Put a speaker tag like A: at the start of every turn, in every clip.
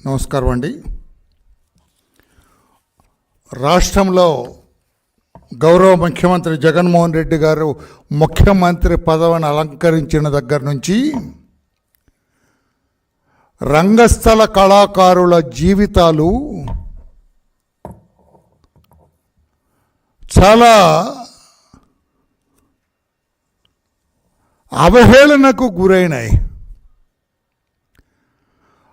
A: నమస్కారం అండి. రాష్ట్రంలో గౌరవ ముఖ్యమంత్రి జగన్మోహన్ రెడ్డి గారు ముఖ్యమంత్రి పదవిని అలంకరించిన దగ్గర నుంచి రంగస్థల కళాకారుల జీవితాలు చాలా అవహేళనకు గురైనాయి.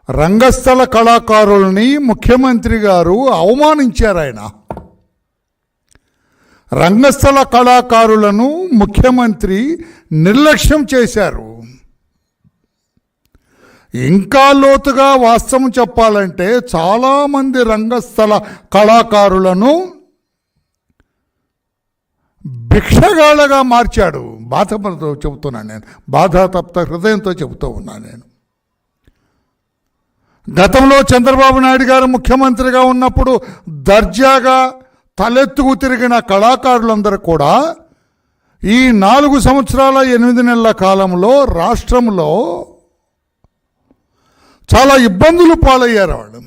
A: రంగస్థల కళాకారుల్ని ముఖ్యమంత్రి గారు అవమానించారు. ఆయన రంగస్థల కళాకారులను ముఖ్యమంత్రి నిర్లక్ష్యం చేశారు. ఇంకా లోతుగా వాస్తవం చెప్పాలంటే చాలామంది రంగస్థల కళాకారులను భిక్షగాళ్ళగా మార్చాడు. బాధతో చెబుతున్నాను నేను, బాధాతప్త హృదయంతో చెబుతూ ఉన్నాను నేను. గతంలో చంద్రబాబు నాయుడు గారు ముఖ్యమంత్రిగా ఉన్నప్పుడు దర్జాగా తలెత్తుకు తిరిగిన కళాకారులందరూ కూడా ఈ 4 సంవత్సరాల 8 నెలల కాలంలో రాష్ట్రంలో చాలా ఇబ్బందులు పాలయ్యారు. వాళ్ళు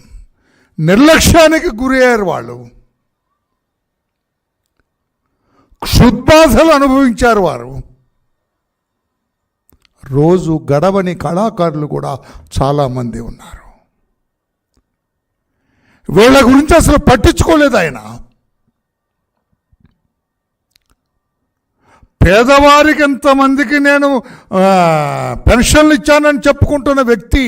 A: నిర్లక్ష్యానికి గురయ్యారు. వాళ్ళు క్షుద్బాధలు అనుభవించారు. వారు రోజు గడవని కళాకారులు కూడా చాలామంది ఉన్నారు. వీళ్ళ గురించి అసలు పట్టించుకోలేదు ఆయన. పేదవారికి ఎంతమందికి నేను పెన్షన్లు ఇచ్చానని చెప్పుకుంటున్న వ్యక్తి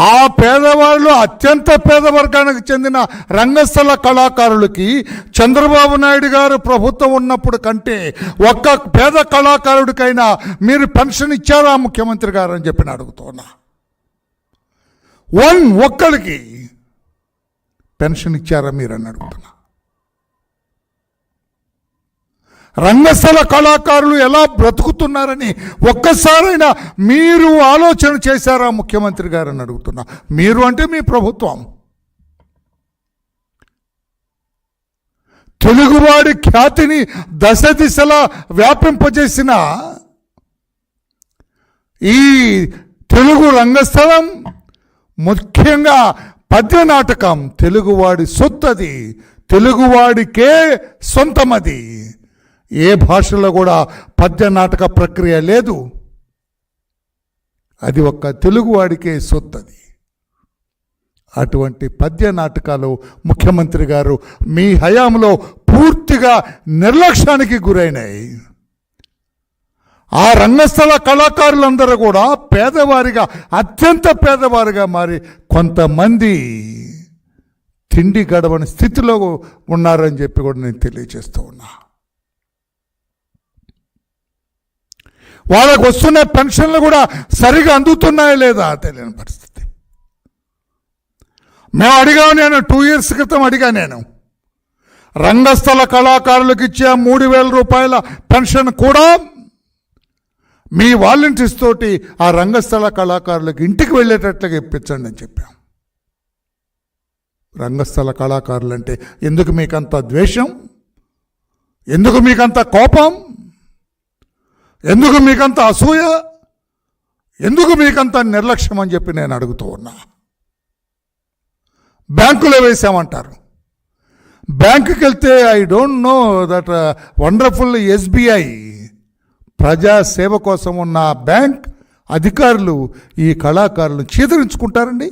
A: ఆ పేదవాళ్ళు అత్యంత పేద వర్గానికి చెందిన రంగస్థల కళాకారులకి చంద్రబాబు నాయుడు గారు ప్రభుత్వం ఉన్నప్పుడు కంటే ఒక్క పేద కళాకారుడికైనా మీరు పెన్షన్ ఇచ్చారా ముఖ్యమంత్రి గారు అని చెప్పి అడుగుతున్నా. ఒక్కడికి పెన్షన్ ఇచ్చారా మీరు అని అడుగుతున్నా. రంగస్థల కళాకారులు ఎలా బ్రతుకుతున్నారని ఒక్కసారైనా మీరు ఆలోచన చేశారా ముఖ్యమంత్రి గారు అని అడుగుతున్నా. మీరు అంటే మీ ప్రభుత్వం. తెలుగువాడి ఖ్యాతిని దశ దిశలా వ్యాపింపజేసిన ఈ తెలుగు రంగస్థలం, ముఖ్యంగా పద్య నాటకం తెలుగువాడి సొత్తది, తెలుగువాడికే సొంతమది. ఏ భాషలో కూడా పద్య నాటక ప్రక్రియ లేదు. అది ఒక్క తెలుగువాడికే సొత్తది. అటువంటి పద్య నాటకాలు ముఖ్యమంత్రి గారు మీ హయాంలో పూర్తిగా నిర్లక్ష్యానికి గురైనాయి. ఆ రంగస్థల కళాకారులందరూ కూడా పేదవారిగా, అత్యంత పేదవారిగా మారి కొంతమంది తిండి గడవని స్థితిలో ఉన్నారని చెప్పి కూడా నేను తెలియజేస్తూ ఉన్నా. వాళ్ళకు వస్తున్న పెన్షన్లు కూడా సరిగా అందుతున్నాయా లేదా తెలియని పరిస్థితి. మేము అడిగాము, నేను 2 years క్రితం అడిగా. నేను రంగస్థల కళాకారులకు ఇచ్చే 3,000 రూపాయల పెన్షన్ కూడా మీ వాలంటీర్స్ తోటి ఆ రంగస్థల కళాకారులకు ఇంటికి వెళ్ళేటట్లుగా ఇప్పించండి అని చెప్పాం. రంగస్థల కళాకారులు అంటే ఎందుకు మీకంత ద్వేషం? ఎందుకు మీకంత కోపం? ఎందుకు మీకంత అసూయ? ఎందుకు మీకంత నిర్లక్ష్యం అని చెప్పి నేను అడుగుతూ ఉన్నా. బ్యాంకులో వేసామంటారు. బ్యాంకుకి వెళ్తే I don't know that wonderful SBI ప్రజాసేవ కోసం ఉన్న బ్యాంక్ అధికారులు ఈ కళాకారులను చీదరించుకుంటారండి.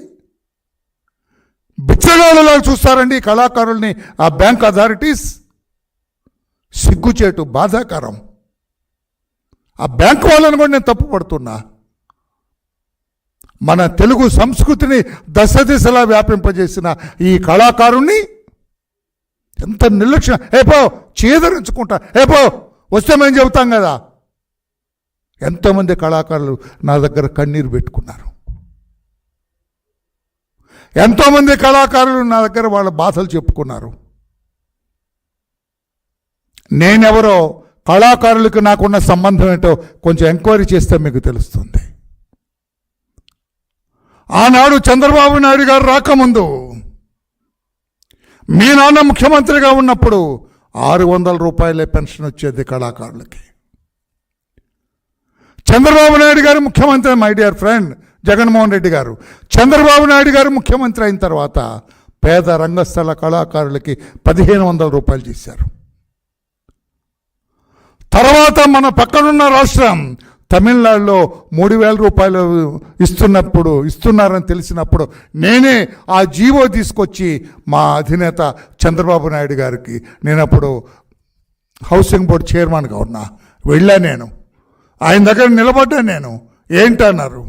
A: బిచ్చగాళ్ళలా చూస్తారండి కళాకారుల్ని ఆ బ్యాంక్ అథారిటీస్. సిగ్గుచేటు, బాధాకరం. ఆ బ్యాంక్ వాళ్ళని కూడా నేను తప్పు పడుతున్నా. మన తెలుగు సంస్కృతిని దశ దిశలా వ్యాపింపజేసిన ఈ కళాకారుణ్ణి ఎంత నిర్లక్ష్యం. ఏపో చీదరించుకుంటా, ఏపో వస్తే మేము చెబుతాం కదా. ఎంతోమంది కళాకారులు నా దగ్గర కన్నీరు పెట్టుకున్నారు. ఎంతోమంది కళాకారులు నా దగ్గర వాళ్ళ బాధలు చెప్పుకున్నారు. నేనెవరో, కళాకారులకు నాకున్న సంబంధం ఏంటో కొంచెం ఎంక్వైరీ చేస్తే మీకు తెలుస్తుంది. ఆనాడు చంద్రబాబు నాయుడు గారు రాకముందు మీ నాన్న ముఖ్యమంత్రిగా ఉన్నప్పుడు 600 రూపాయలే పెన్షన్ వచ్చేది కళాకారులకి. చంద్రబాబు నాయుడు గారు ముఖ్యమంత్రి, my dear friend Jaganmohan Reddy గారు. చంద్రబాబు నాయుడు గారు ముఖ్యమంత్రి అయిన తర్వాత పేద రంగస్థల కళాకారులకి 1500 రూపాయలు చేశారు. తర్వాత మన పక్కనున్న రాష్ట్రం తమిళనాడులో 3000 రూపాయలు ఇస్తున్నారని తెలిసినప్పుడు నేనే ఆ జీవో తీసుకొచ్చి మా అధినేత చంద్రబాబు నాయుడు గారికి, నేను అప్పుడు హౌసింగ్ బోర్డు చైర్మన్గా ఉన్నా, వెళ్ళా, నేను ఆయన దగ్గర నిలబడ్డా. నేను ఏంటన్నారు,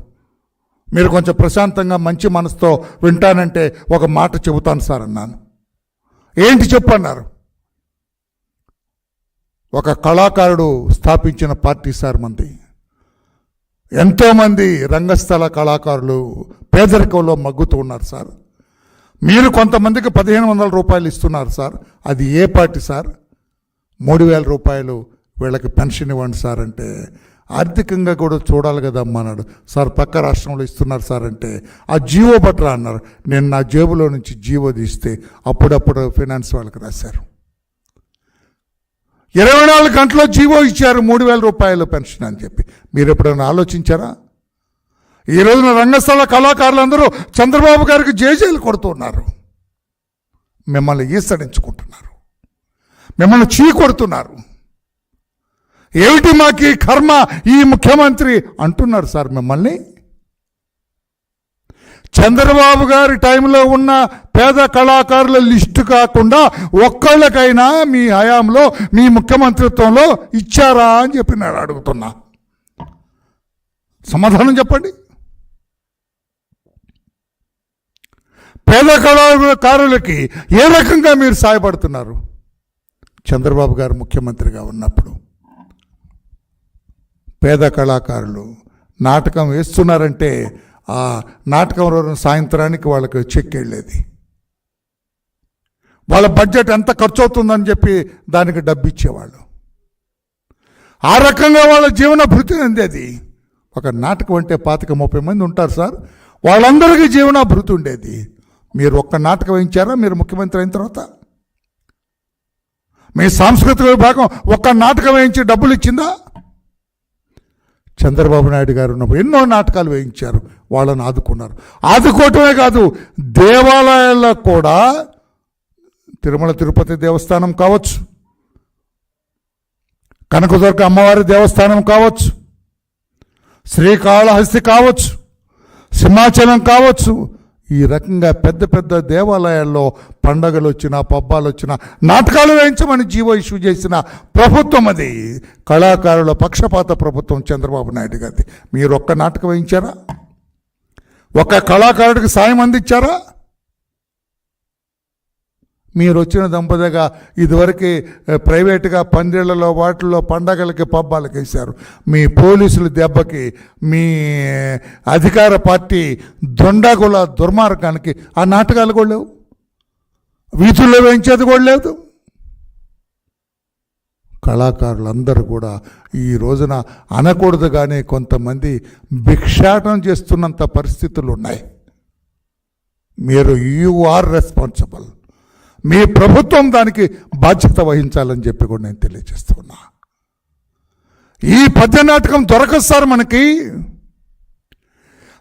A: మీరు కొంచెం ప్రశాంతంగా మంచి మనసుతో వింటానంటే ఒక మాట చెబుతాను సార్ అన్నాను. ఏంటి చెప్పన్నారు. ఒక కళాకారుడు స్థాపించిన పార్టీ సార్ మంది. ఎంతోమంది రంగస్థల కళాకారులు పేదరికంలో మగ్గుతూ ఉన్నారు సార్. మీరు కొంతమందికి 1500 రూపాయలు ఇస్తున్నారు సార్. అది ఏ పార్టీ సార్? 3000 రూపాయలు వీళ్ళకి పెన్షన్ ఇవ్వండి సార్ అంటే, ఆర్థికంగా కూడా చూడాలి కదా అమ్మా అన్నాడు. సార్ పక్క రాష్ట్రంలో ఇస్తున్నారు సార్ అంటే, ఆ జీవో పట్రా అన్నారు. నేను నా జేబులో నుంచి జీవో తీస్తే అప్పుడప్పుడు ఫైనాన్స్ వాళ్ళకి రాశారు. 24 గంటల్లో జీవో ఇచ్చారు 3000 రూపాయలు పెన్షన్ అని చెప్పి. మీరు ఎప్పుడైనా ఆలోచించారా? ఈ రోజున రంగస్థల కళాకారులందరూ చంద్రబాబు గారికి జేజేలు కొడుతున్నారు, మిమ్మల్ని ఈసడించుకుంటున్నారు, మిమ్మల్ని చీ కొడుతున్నారు. ఏమిటి మాకి కర్మ ఈ ముఖ్యమంత్రి అంటున్నారు సార్ మిమ్మల్ని. చంద్రబాబు గారి టైంలో ఉన్న పేద కళాకారుల లిస్టు కాకుండా ఒక్కళ్ళకైనా మీ హయాంలో మీ ముఖ్యమంత్రిత్వంలో ఇచ్చారా అని చెప్పి నేను అడుగుతున్నా. సమాధానం చెప్పండి. పేద కళాకారులకి ఏ రకంగా మీరు సాయపడుతున్నారు? చంద్రబాబు గారు ముఖ్యమంత్రిగా ఉన్నప్పుడు పేద కళాకారులు నాటకం వేస్తున్నారంటే ఆ నాటకం రోజు సాయంత్రానికి వాళ్ళకి చెక్ వెళ్ళేది. వాళ్ళ బడ్జెట్ ఎంత ఖర్చు అవుతుందని చెప్పి దానికి డబ్బు ఇచ్చేవాళ్ళు. ఆ రకంగా వాళ్ళ జీవన భృతి ఉండేది. ఒక నాటకం అంటే 25-30 మంది ఉంటారు సార్, వాళ్ళందరికీ జీవన భృతి ఉండేది. మీరు ఒక్క నాటకం వేయించారా మీరు ముఖ్యమంత్రి అయిన తర్వాత? మీ సాంస్కృతిక విభాగం ఒక్క నాటకం వేయించి డబ్బులు ఇచ్చిందా? చంద్రబాబు నాయుడు గారు ఉన్నప్పుడు ఎన్నో నాటకాలు వేయించారు, వాళ్ళని ఆదుకున్నారు. ఆదుకోవటమే కాదు, దేవాలయాల్లో కూడా తిరుమల తిరుపతి దేవస్థానం కావచ్చు, కనకదుర్గ అమ్మవారి దేవస్థానం కావచ్చు, శ్రీకాళహస్తి కావచ్చు, సింహాచలం కావచ్చు, ఈ రకంగా పెద్ద పెద్ద దేవాలయాల్లో పండగలు వచ్చినా పబ్బాలు వచ్చినా నాటకాలు వేయించమని జీవో ఇష్యూ చేసిన ప్రభుత్వం అది. కళాకారుల పక్షపాత ప్రభుత్వం చంద్రబాబు నాయుడు గారిది. మీరు ఒక్క నాటకం వేయించారా? ఒక్క కళాకారుడికి సాయం అందించారా? మీరు వచ్చిన దంపతిగా ఇదివరకు ప్రైవేటుగా పందిళ్లలో వాటిల్లో పండగలకి పబ్బాలకి వేశారు. మీ పోలీసుల దెబ్బకి, మీ అధికార పార్టీ దొండగుల దుర్మార్గానికి ఆ నాటకాలు కూడా లేవు, వీధుల్లో వేయించేది కూడా లేదు. కళాకారులందరూ కూడా ఈ రోజున అనకూడదు కానీ కొంతమంది భిక్షాటం చేస్తున్నంత పరిస్థితులు ఉన్నాయి. మీరు యు ఆర్ రెస్పాన్సిబుల్. మీ ప్రభుత్వం దానికి బాధ్యత వహించాలని చెప్పి కూడా నేను తెలియజేస్తున్నా. ఈ పద్య నాటకం దొరకదు సార్ మనకి.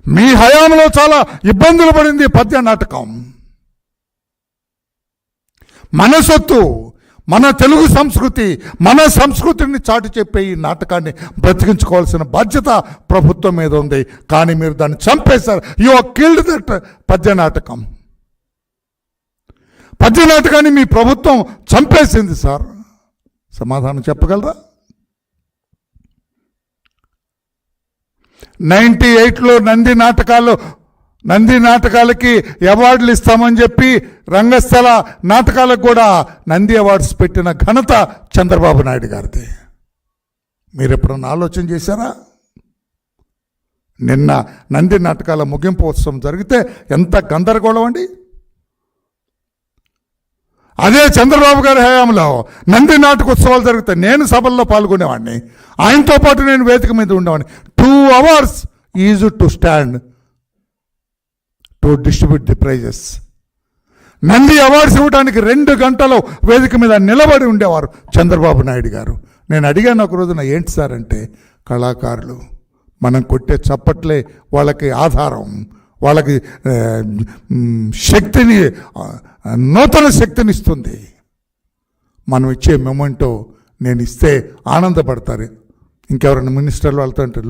A: మీ హయాంలో చాలా ఇబ్బందులు పడింది పద్య నాటకం. మన సొత్తు, మన తెలుగు సంస్కృతి, మన సంస్కృతిని చాటి చెప్పే ఈ నాటకాన్ని బ్రతికించుకోవాల్సిన బాధ్యత ప్రభుత్వం మీద ఉంది. కానీ మీరు దాన్ని చంపేశారు. యు ఆర్ కిల్డ్ దట్ పద్య నాటకం. పద్య నాటకాన్ని మీ ప్రభుత్వం చంపేసింది సార్. సమాధానం చెప్పగలరా? 98లో నంది నాటకాలకి అవార్డులు ఇస్తామని చెప్పి రంగస్థల నాటకాలకు కూడా నంది అవార్డ్స్ పెట్టిన ఘనత చంద్రబాబు నాయుడు గారిది. మీరు ఎప్పుడన్నా ఆలోచన చేశారా? నిన్న నంది నాటకాల ముగింపు ఉత్సవం జరిగితే ఎంత గందరగోళం అండి. అదే చంద్రబాబు గారి హయాంలో నంది నాటకోత్సవాలు జరిగితే నేను సభల్లో పాల్గొనేవాడిని, ఆయనతో పాటు నేను వేదిక మీద ఉండేవాడిని. 2 hours is to stand to distribute the prizes. Nandi awards ఇవ్వడానికి 2 గంటలు వేదిక మీద నిలబడి ఉండేవారు చంద్రబాబు నాయుడు గారు. నేను అడిగాను ఒక రోజున, ఏంటి సార్ అంటే, కళాకారులు మనం కొట్టే చప్పట్లే వాళ్ళకి ఆధారం, వాళ్ళకి శక్తిని, నూతన శక్తిని ఇస్తుంది. మనం ఇచ్చే మొమెంటో నేను ఇస్తే ఆనందపడతారు. ఇంకెవరైనా మినిస్టర్లు వాళ్ళతో అంటే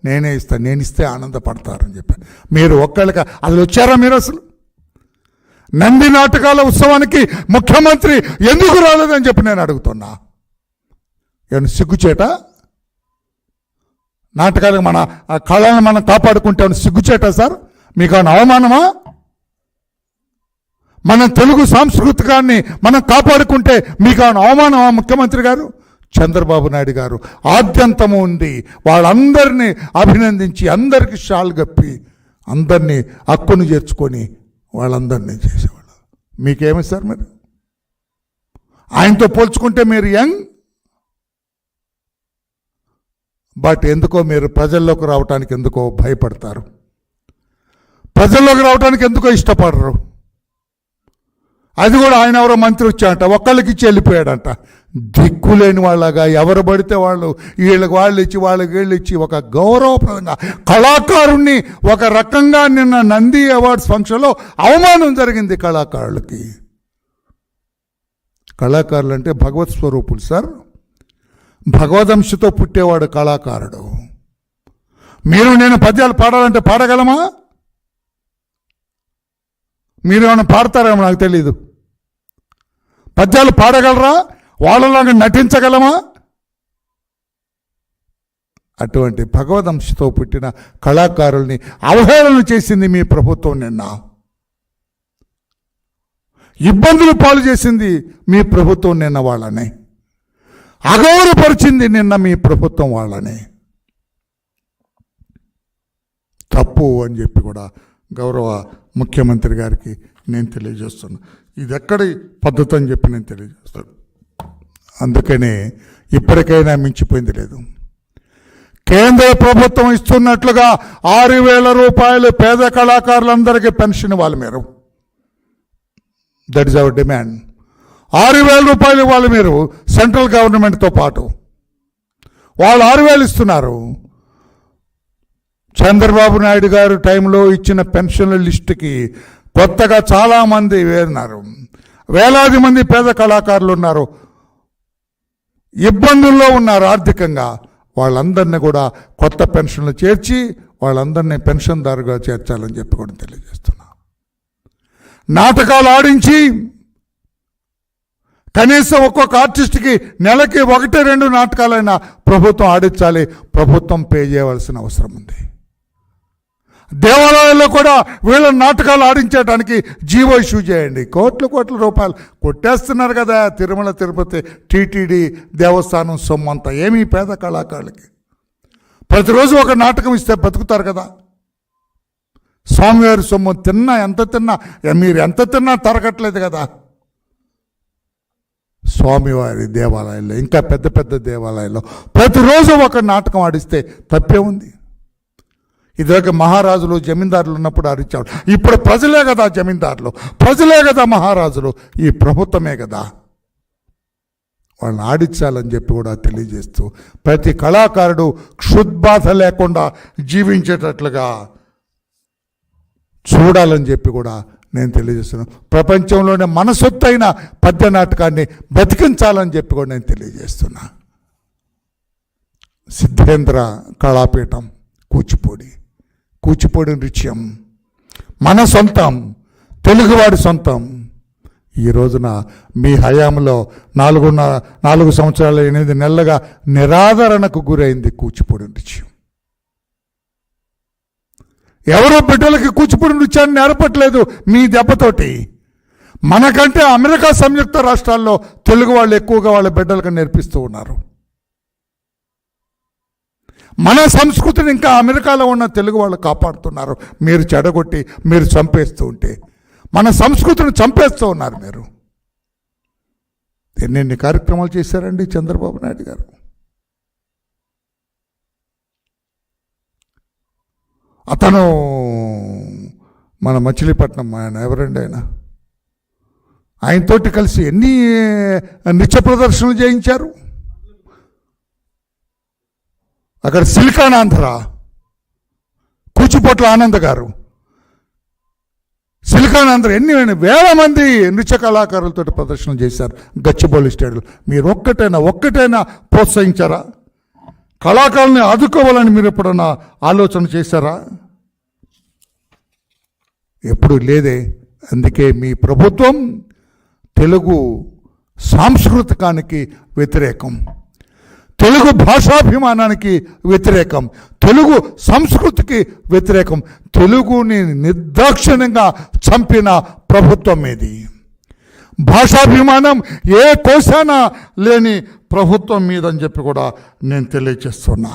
A: నేనే ఇస్తాను, నేను ఇస్తే ఆనందపడతారని చెప్పారు. మీరు ఒక్కళ్ళకి అసలు వచ్చారా? మీరు అసలు నంది నాటకాల ఉత్సవానికి ముఖ్యమంత్రి ఎందుకు రాలేదని చెప్పి నేను అడుగుతున్నా. ఏమన్నా సిగ్గుచేట? నాటకాలకు మన కళలను మనం కాపాడుకుంటే సిగ్గుచేట సార్? మీకు ఏమైనా అవమానమా? మన తెలుగు సాంస్కృతికాన్ని మనం కాపాడుకుంటే మీకు ఏమైనా అవమానమా? ముఖ్యమంత్రి గారు చంద్రబాబు నాయుడు గారు ఆద్యంతము ఉంది వాళ్ళందరినీ అభినందించి, అందరికీ షాల్ గప్పి, అందరినీ హక్కును చేర్చుకొని వాళ్ళందరినీ చేసేవాళ్ళు. మీకేమి సార్? మీరు ఆయనతో పోల్చుకుంటే మీరు యంగ్, బట్ ఎందుకో మీరు ప్రజల్లోకి రావడానికి ఎందుకో భయపడతారు, ప్రజల్లోకి రావడానికి ఎందుకో ఇష్టపడరు. అది కూడా ఆయన ఎవరో మంత్రి వచ్చాడంట, ఒక్కళ్ళకి ఇచ్చి వెళ్ళిపోయాడంట. దిక్కులేని వాళ్ళగా ఎవరు పడితే వాళ్ళు వీళ్ళకి వాళ్ళు ఇచ్చి వాళ్ళకి వీళ్ళు ఇచ్చి ఒక గౌరవప్రదంగా కళాకారుణ్ణి ఒక రకంగా నిన్న నంది అవార్డ్స్ ఫంక్షన్లో అవమానం జరిగింది కళాకారులకి. కళాకారులు అంటే భగవత్ స్వరూపులు సార్, భగవదంశతో పుట్టేవాడు కళాకారుడు. మీరు నేను పద్యాలు పాడాలంటే పాడగలమా? మీరు ఏమైనా పాడతారేమో నాకు తెలీదు. పద్యాలు పాడగలరా? వాళ్ళలాగా నటించగలమా? అటువంటి భగవదంశతో పుట్టిన కళాకారుల్ని అవహేళన చేసింది మీ ప్రభుత్వం. నిన్న ఇబ్బందులు పాలు చేసింది మీ ప్రభుత్వం నిన్న వాళ్ళని, అగౌరవపరిచింది నిన్న మీ ప్రభుత్వం వాళ్ళని. తప్పు అని చెప్పి కూడా గౌరవ ముఖ్యమంత్రి గారికి నేను తెలియజేస్తున్నా. ఇది ఎక్కడి పద్ధతి అని చెప్పి నేను తెలియజేస్తాను. అందుకనే ఇప్పటికైనా మించిపోయింది లేదు. కేంద్ర ప్రభుత్వం ఇస్తున్నట్లుగా 6,000 రూపాయలు పేద కళాకారులందరికీ పెన్షన్ ఇవ్వాలి మీరు. That is our demand. 6,000 రూపాయలు ఇవ్వాలి మీరు. సెంట్రల్ గవర్నమెంట్తో పాటు వాళ్ళు 6,000 ఇస్తున్నారు. చంద్రబాబు నాయుడు గారు టైంలో ఇచ్చిన పెన్షన్ల లిస్టుకి కొత్తగా చాలామంది వేరున్నారు. వేలాది మంది పేద కళాకారులు ఉన్నారు, ఇబ్బందుల్లో ఉన్నారు ఆర్థికంగా. వాళ్ళందరినీ కూడా కొత్త పెన్షన్లు చేర్చి వాళ్ళందరినీ పెన్షన్దారుగా చేర్చాలని చెప్పి కూడా తెలియజేస్తున్నా. నాటకాలు ఆడించి కనీసం ఒక్కొక్క ఆర్టిస్ట్కి నెలకి 1-2 నాటకాలైనా ప్రభుత్వం ఆడించాలి, ప్రభుత్వం పే చేయవలసిన అవసరం ఉంది. దేవాలయాల్లో కూడా వీళ్ళ నాటకాలు ఆడించడానికి జీవో ఇష్యూ చేయండి. కోట్ల రూపాయలు కొట్టేస్తున్నారు కదా తిరుమల తిరుపతి టీటీడీ దేవస్థానం సొమ్ము అంతా. ఏమీ పేద కళాకారులకి ప్రతిరోజు ఒక నాటకం ఇస్తే బతుకుతారు కదా. స్వామివారి సొమ్ము మీరు ఎంత తిన్నా తరగట్లేదు కదా. స్వామివారి దేవాలయాల్లో, ఇంకా పెద్ద దేవాలయాల్లో ప్రతిరోజు ఒక నాటకం ఆడిస్తే తప్పే ఉంది. ఇదివరకు మహారాజులు జమీందారులు ఉన్నప్పుడు ఆడించాడు. ఇప్పుడు ప్రజలే కదా జమీందారులు, ప్రజలే కదా మహారాజులు, ఈ ప్రభుత్వమే కదా. వాళ్ళని ఆడించాలని చెప్పి కూడా తెలియజేస్తూ ప్రతి కళాకారుడు క్షుద్బాధ లేకుండా జీవించేటట్లుగా చూడాలని చెప్పి కూడా నేను తెలియజేస్తున్నాను. ప్రపంచంలోనే మన సొత్తైన పద్య నాటకాన్ని బతికించాలని చెప్పి కూడా నేను తెలియజేస్తున్నా. సిద్ధేంద్ర కళాపీఠం కూచిపూడి నృత్యం మన సొంతం, తెలుగువాడి సొంతం. ఈ రోజున మీ హయాంలో 4 సంవత్సరాలు 8 నెలలుగా నిరాదరణకు గురైంది కూచిపూడి నృత్యం. ఎవరో బిడ్డలకి కూచిపూడి నృత్యాన్ని నేర్పట్లేదు మీ దెబ్బతోటి. మనకంటే అమెరికా సంయుక్త రాష్ట్రాల్లో తెలుగు వాళ్ళు ఎక్కువగా వాళ్ళ బిడ్డలకు నేర్పిస్తూ ఉన్నారు. మన సంస్కృతిని ఇంకా అమెరికాలో ఉన్న తెలుగు వాళ్ళు కాపాడుతున్నారు. మీరు చెడగొట్టి మీరు చంపేస్తూ ఉంటే మన సంస్కృతిని చంపేస్తూ ఉన్నారు. మీరు ఎన్నెన్ని కార్యక్రమాలు చేశారండి చంద్రబాబు నాయుడు గారు. అతను మన మచిలీపట్నం ఆయన ఎవరండి ఆయనతోటి కలిసి ఎన్ని నృత్య ప్రదర్శనలు చేయించారు. అక్కడ సిలికాన్ ఆంధ్ర కూచిపోట్ల ఆనంద్ గారు, సిలికానందరు, ఎన్ని వేల మంది నృత్య కళాకారులతో ప్రదర్శన చేశారు గచ్చిబౌలి స్టేడియంలో. మీరు ఒక్కటైనా ప్రోత్సహించారా? కళాకారుల్ని ఆదుకోవాలని మీరు ఎప్పుడన్నా ఆలోచన చేశారా? ఎప్పుడు లేదే. అందుకే మీ ప్రభుత్వం తెలుగు సాంస్కృతికానికి వ్యతిరేకం, తెలుగు భాషాభిమానానికి వ్యతిరేకం, తెలుగు సంస్కృతికి వ్యతిరేకం. తెలుగుని నిర్దాక్షిణ్యంగా చంపిన ప్రభుత్వం ఇది. భాషాభిమానం ఏ కోశాన లేని ప్రభుత్వం మీద అని చెప్పి కూడా నేను తెలియచేస్తున్నా.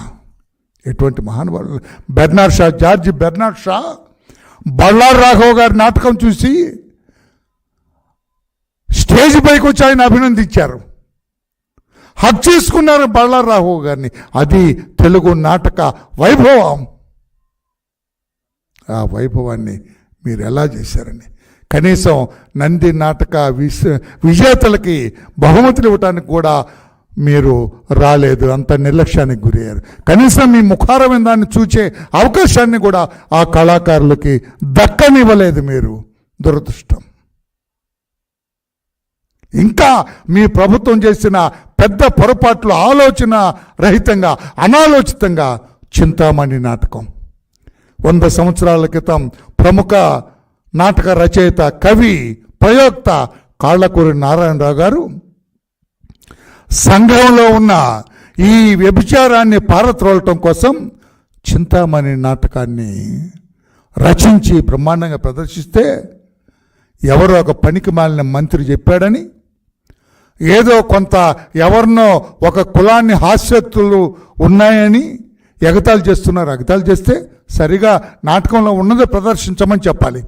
A: ఎటువంటి మహానుభావులు! Bernard Shaw, George Bernard Shaw Bellary Raghav గారి నాటకం చూసి స్టేజ్ పైకి వచ్చి ఆయన అభినందించారు, హక్ చేసుకున్నారు బళ్ళారి రాఘవ్ గారిని. అది తెలుగు నాటక వైభవం. ఆ వైభవాన్ని మీరు ఎలా చేశారని, కనీసం నంది నాటక విజేతలకి బహుమతులు ఇవ్వటానికి కూడా మీరు రాలేదు. అంత నిర్లక్ష్యానికి గురయ్యారు. కనీసం మీ ముఖారమైన దాన్ని చూచే అవకాశాన్ని కూడా ఆ కళాకారులకి దక్కనివ్వలేదు మీరు. దురదృష్టం. ఇంకా మీ ప్రభుత్వం చేసిన పెద్ద పొరపాట్లు ఆలోచన రహితంగా, అనాలోచితంగా చింతామణి నాటకం 100 సంవత్సరాల క్రితం ప్రముఖ నాటక రచయిత, కవి, ప్రయోక్త కాళ్ళకూరి నారాయణరావు గారు సంఘంలో ఉన్న ఈ వ్యభిచారాన్ని పారత్రోలటం కోసం చింతామణి నాటకాన్ని రచించి బ్రహ్మాండంగా ప్రదర్శిస్తే ఎవరో ఒక పనికి మాలిన మంత్రి చెప్పాడని, ఏదో కొంత ఎవరినో ఒక కులాన్ని హాస్యత్తులు ఉన్నాయని ఎగతాళి చేస్తున్నారు. ఎగతాళి చేస్తే సరిగా నాటకంలో ఉన్నది ప్రదర్శించమని చెప్పాలి.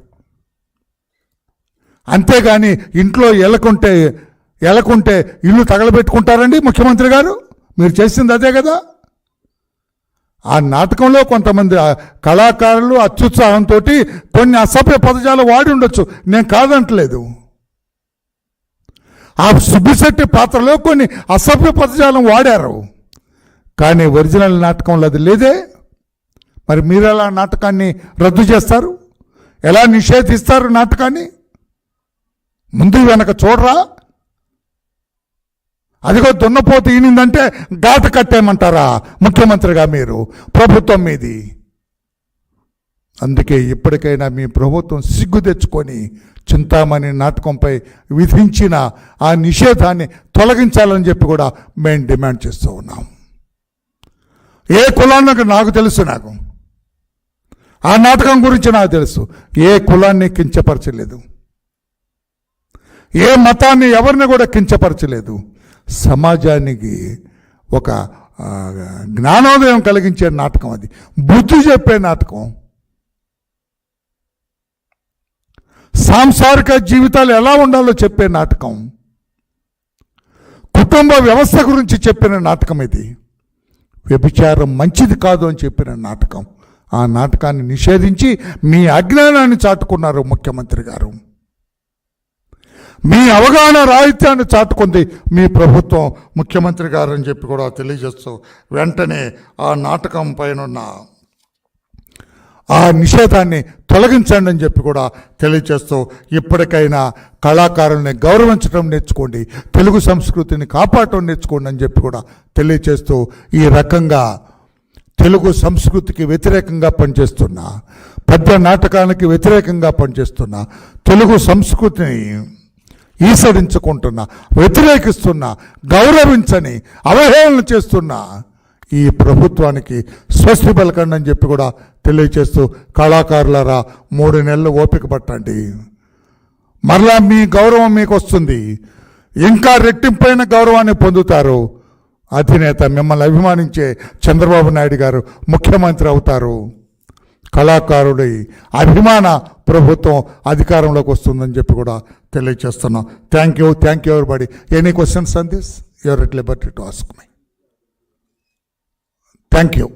A: అంతేగాని ఇంట్లో ఎలకుంటే ఇల్లు తగలబెట్టుకుంటారండి ముఖ్యమంత్రి గారు. మీరు చేసింది అదే కదా. ఆ నాటకంలో కొంతమంది కళాకారులు అత్యుత్సాహంతో కొన్ని అసభ్య పదజాలు వాడి ఉండొచ్చు, నేను కాదంటలేదు. ఆ సుబ్బిశెట్టి పాత్రలో కొన్ని అసభ్య పదజాలం వాడారు, కానీ ఒరిజినల్ నాటకంలో అది లేదే. మరి మీరు ఎలా నాటకాన్ని రద్దు చేస్తారు? ఎలా నిషేధిస్తారు నాటకాన్ని? ముందు వెనక చూడరా? అదిగో దున్నపోతు ఈనిందంటే ఘాట కట్టేయమంటారా ముఖ్యమంత్రిగా మీరు? ప్రభుత్వం మీది. అందుకే ఇప్పటికైనా మీ ప్రభుత్వం సిగ్గు తెచ్చుకొని చింతామణి నాటకంపై విధించిన ఆ నిషేధాన్ని తొలగించాలని చెప్పి కూడా మేము డిమాండ్ చేస్తూ ఉన్నాం. ఏ కులానికి నాకు తెలుసు, నాకు ఆ నాటకం గురించి నాకు తెలుసు. ఏ కులాన్ని కించపరచలేదు, ఏ మతాన్ని ఎవరిని కూడా కించపరచలేదు. సమాజానికి ఒక జ్ఞానోదయం కలిగించే నాటకం అది, బుద్ధి చెప్పే నాటకం, సాంసారిక జీవితాలు ఎలా ఉండాలో చెప్పే నాటకం, కుటుంబ వ్యవస్థ గురించి చెప్పిన నాటకం ఇది. వ్యభిచారం మంచిది కాదు అని చెప్పిన నాటకం. ఆ నాటకాన్ని నిషేధించి మీ అజ్ఞానాన్ని చాటుకున్నారు ముఖ్యమంత్రి గారు. మీ అవగాహన రాహిత్యాన్ని చాటుకుంది మీ ప్రభుత్వం, ముఖ్యమంత్రి గారు అని చెప్పి కూడా తెలియజేస్తూ వెంటనే ఆ నాటకం పైన ఆ నిషేధాన్ని తొలగించండి అని చెప్పి కూడా తెలియజేస్తూ ఇప్పటికైనా కళాకారుల్ని గౌరవించడం నేర్చుకోండి, తెలుగు సంస్కృతిని కాపాడటం నేర్చుకోండి అని చెప్పి కూడా తెలియజేస్తూ ఈ రకంగా తెలుగు సంస్కృతికి వ్యతిరేకంగా పనిచేస్తున్న, పద్య నాటకానికి వ్యతిరేకంగా పనిచేస్తున్న, తెలుగు సంస్కృతిని ఈసడించుకుంటున్న, వ్యతిరేకిస్తున్న, గౌరవించని, అవహేళన చేస్తున్న ఈ ప్రభుత్వానికి స్వస్తి పలకండి అని చెప్పి కూడా తెలియచేస్తూ, కళాకారులారా 3 నెలలు ఓపిక పట్టండి, మరలా మీ గౌరవం మీకు వస్తుంది, ఇంకా రెట్టింపైన గౌరవాన్ని పొందుతారు. అధినేత మిమ్మల్ని అభిమానించే చంద్రబాబు నాయుడు గారు ముఖ్యమంత్రి అవుతారు. కళాకారుడి అభిమాన ప్రభుత్వం అధికారంలోకి వస్తుందని చెప్పి కూడా తెలియచేస్తున్నాం. Thank you everybody. Any questions on this? You are at liberty to ask me. Thank you.